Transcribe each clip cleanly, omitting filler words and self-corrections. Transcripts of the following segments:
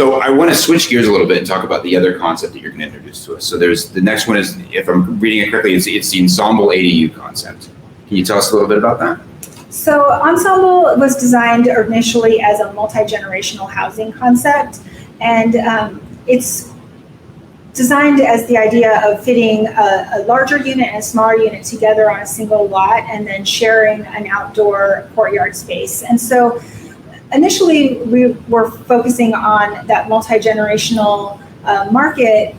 So I want to switch gears a little bit and talk about the other concept that you're going to introduce to us. So there's the next one is, if I'm reading it correctly, it's the Ensemble ADU concept. Can you tell us a little bit about that? So Ensemble was designed initially as a multi-generational housing concept, and it's designed as the idea of fitting a larger unit and a smaller unit together on a single lot and then sharing an outdoor courtyard space. And so initially, we were focusing on that multi-generational market,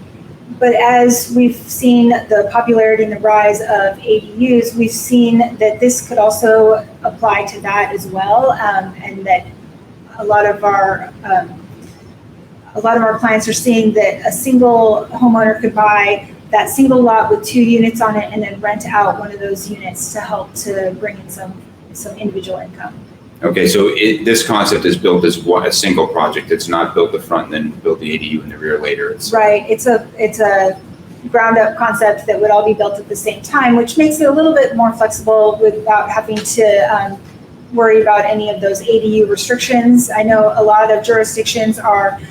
but as we've seen the popularity and the rise of ADUs, we've seen that this could also apply to that as well, and that a lot of our clients are seeing that a single homeowner could buy that single lot with 2 units on it and then rent out one of those units to help to bring in some individual income. Okay, so this concept is built as a single project. It's not built the front and then build the ADU in the rear later. Right. It's a ground up concept that would all be built at the same time, which makes it a little bit more flexible without having to worry about any of those ADU restrictions. I know a lot of jurisdictions are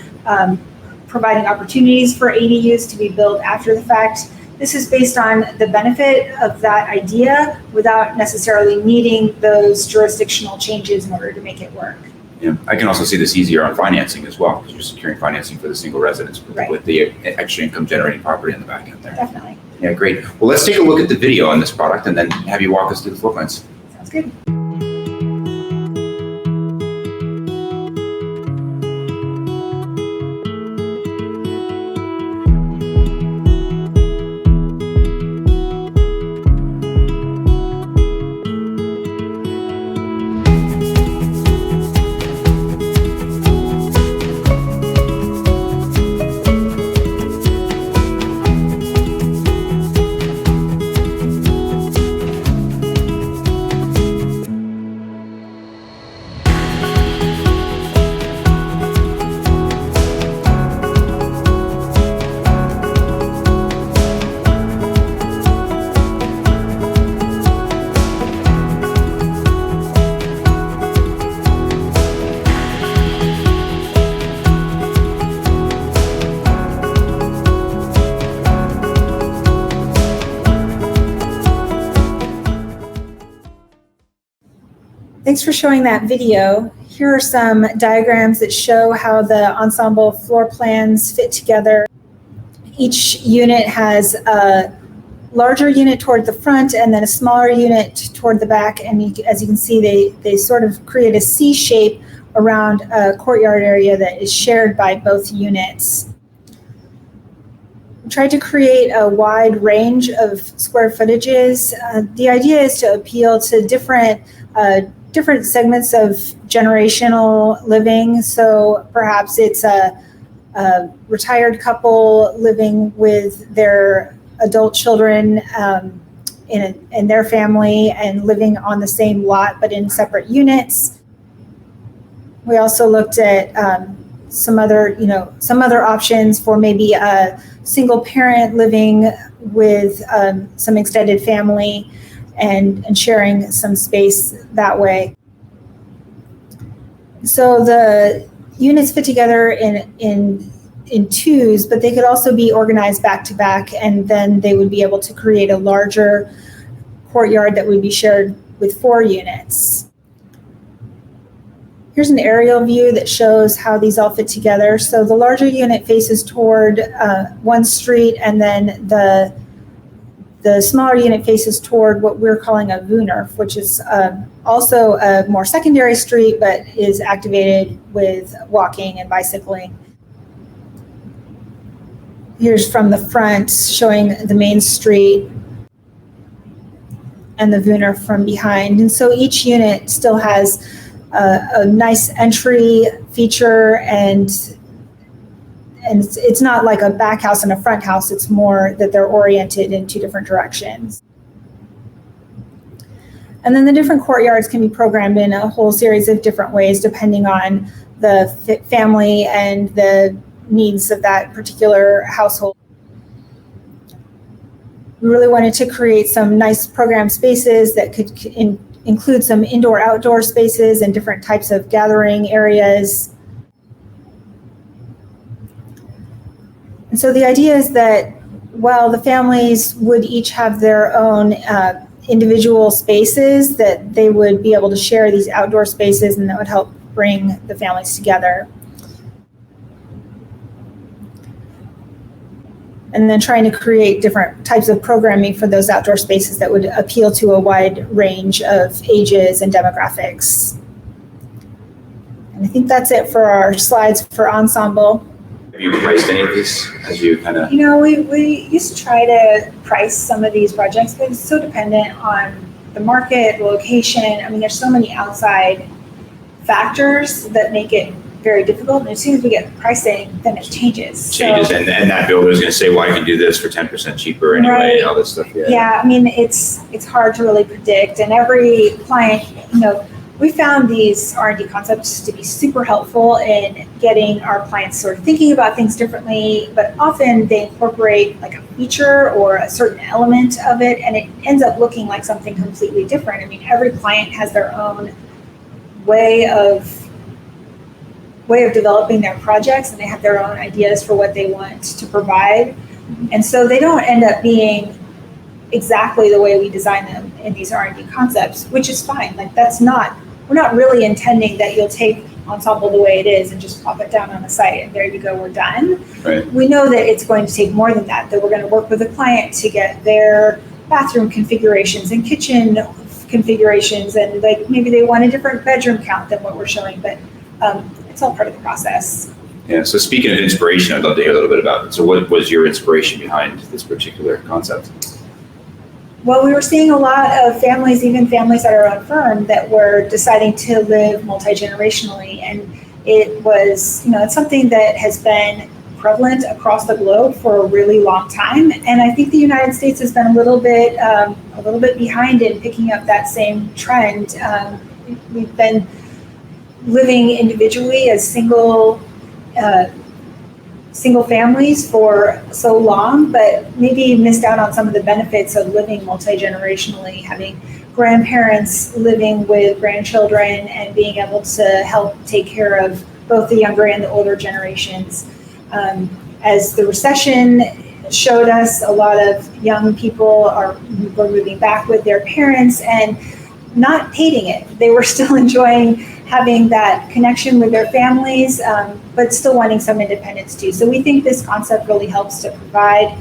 providing opportunities for ADUs to be built after the fact. This is based on the benefit of that idea without necessarily needing those jurisdictional changes in order to make it work. Yeah, I can also see this easier on financing as well, because you're securing financing for the single residence with the extra income generating property in the back end there. Definitely. Yeah, great. Well, let's take a look at the video on this product and then have you walk us through the floor plans. Sounds good. Thanks for showing that video. Here are some diagrams that show how the Ensemble floor plans fit together. Each unit has a larger unit toward the front and then a smaller unit toward the back. And as you can see, they sort of create a C shape around a courtyard area that is shared by both units. We tried to create a wide range of square footages. The idea is to appeal to different segments of generational living. So perhaps it's a retired couple living with their adult children in their family and living on the same lot but in separate units. We also looked at some other options for maybe a single parent living with some extended family and sharing some space that way. So the units fit together in twos, but they could also be organized back to back, and then they would be able to create a larger courtyard that would be shared with 4 units. Here's an aerial view that shows how these all fit together. So the larger unit faces toward one street, and then the smaller unit faces toward what we're calling a Woonerf, which is also a more secondary street, but is activated with walking and bicycling. Here's from the front showing the main street and the Woonerf from behind. And so each unit still has a nice entry feature, and it's not like a back house and a front house. It's more that they're oriented in 2 different directions. And then the different courtyards can be programmed in a whole series of different ways depending on the family and the needs of that particular household. We really wanted to create some nice programmed spaces that could include some indoor-outdoor spaces and different types of gathering areas. And so the idea is that while the families would each have their own individual spaces, that they would be able to share these outdoor spaces, and that would help bring the families together. And then trying to create different types of programming for those outdoor spaces that would appeal to a wide range of ages and demographics. And I think that's it for our slides for Ensemble. Have you priced any of these as you kind of? We used to try to price some of these projects, but it's so dependent on the market, the location. I mean, there's so many outside factors that make it very difficult. And as soon as we get pricing, then it changes. And that builder is going to say, well, I can do this for 10% cheaper anyway, right. And all this stuff. Yeah, I mean, it's hard to really predict. And every client, we found these R&D concepts to be super helpful in getting our clients sort of thinking about things differently, but often they incorporate like a feature or a certain element of it, and it ends up looking like something completely different. I mean, every client has their own way of developing their projects, and they have their own ideas for what they want to provide. And so they don't end up being exactly the way we design them in these R&D concepts, which is fine. Like we're not really intending that you'll take Ensemble the way it is and just pop it down on the site and there you go, we're done. Right. We know that it's going to take more than that we're going to work with a client to get their bathroom configurations and kitchen configurations, and like maybe they want a different bedroom count than what we're showing, but it's all part of the process. Yeah, so speaking of inspiration, I'd love to hear a little bit about it. So what was your inspiration behind this particular concept? Well, we were seeing a lot of families, even families at our own firm, that were deciding to live multi-generationally. And it was, it's something that has been prevalent across the globe for a really long time. And I think the United States has been a little bit behind in picking up that same trend. We've been living individually as single families for so long, but maybe missed out on some of the benefits of living multi-generationally, having grandparents living with grandchildren and being able to help take care of both the younger and the older generations. As the recession showed us, a lot of young people were moving back with their parents and not hating it. They were still enjoying having that connection with their families, but still wanting some independence too. So we think this concept really helps to provide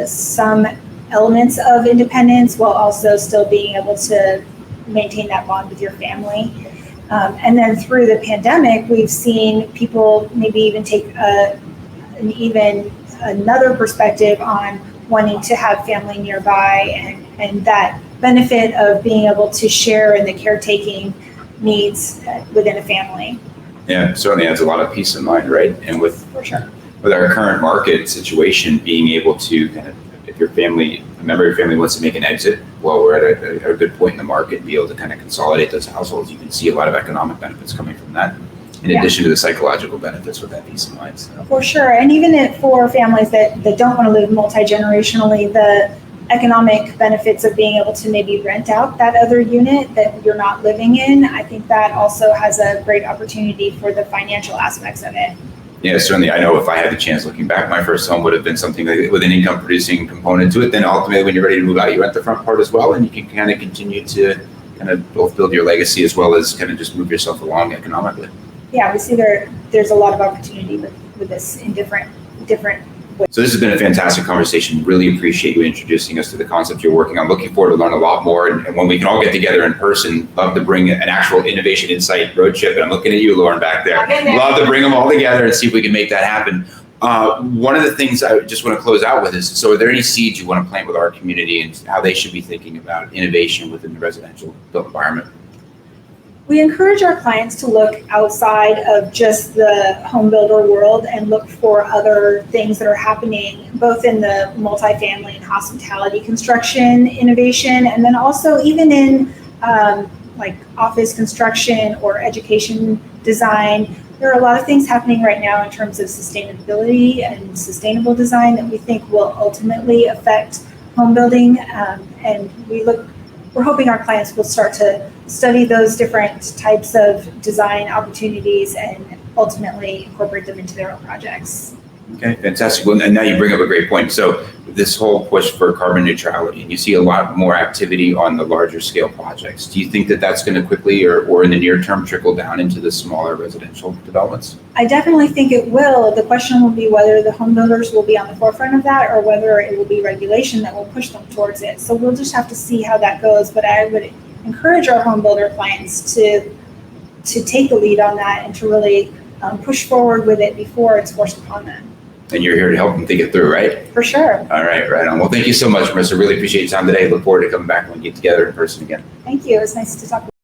some elements of independence while also still being able to maintain that bond with your family. And then through the pandemic, we've seen people maybe even take another perspective on wanting to have family nearby, and that benefit of being able to share in the caretaking needs within a family. Yeah, certainly adds a lot of peace of mind, right? And with our current market situation, being able to kind of, if a member of your family wants to make an exit, well, we're at a good point in the market, be able to kind of consolidate those households. You can see a lot of economic benefits coming from that, in addition to the psychological benefits with that peace of mind. So. For sure, and even for families that don't want to live multi-generationally, the economic benefits of being able to maybe rent out that other unit that you're not living in, I think that also has a great opportunity for the financial aspects of it. Yeah, certainly. I know if I had the chance looking back, my first home would have been something with an income producing component to it. Then ultimately when you're ready to move out, you rent the front part as well, and you can kind of continue to kind of both build your legacy as well as kind of just move yourself along economically. Yeah, we see there's a lot of opportunity with this in different ways. So this has been a fantastic conversation. Really appreciate you introducing us to the concept you're working on. Looking forward to learn a lot more. And when we can all get together in person, love to bring an actual Innovation Insight road trip. And I'm looking at you, Lauren, back there. Love to bring them all together and see if we can make that happen. One of the things I just want to close out with is, so are there any seeds you want to plant with our community and how they should be thinking about innovation within the residential built environment? We encourage our clients to look outside of just the home builder world and look for other things that are happening both in the multifamily and hospitality construction innovation, and then also even in like office construction or education design. There are a lot of things happening right now in terms of sustainability and sustainable design that we think will ultimately affect home building, and we're hoping our clients will start to study those different types of design opportunities and ultimately incorporate them into their own projects. Okay, fantastic. Well, and now you bring up a great point. So this whole push for carbon neutrality, and you see a lot more activity on the larger scale projects. Do you think that that's going to quickly or in the near term trickle down into the smaller residential developments? I definitely think it will. The question will be whether the home builders will be on the forefront of that or whether it will be regulation that will push them towards it. So we'll just have to see how that goes. But I would encourage our home builder clients to take the lead on that and to really push forward with it before it's forced upon them. And you're here to help them think it through, right? For sure. All right, right on. Well, thank you so much, Marissa. Really appreciate your time today. Look forward to coming back when we get together in person again. Thank you. It was nice to talk with you.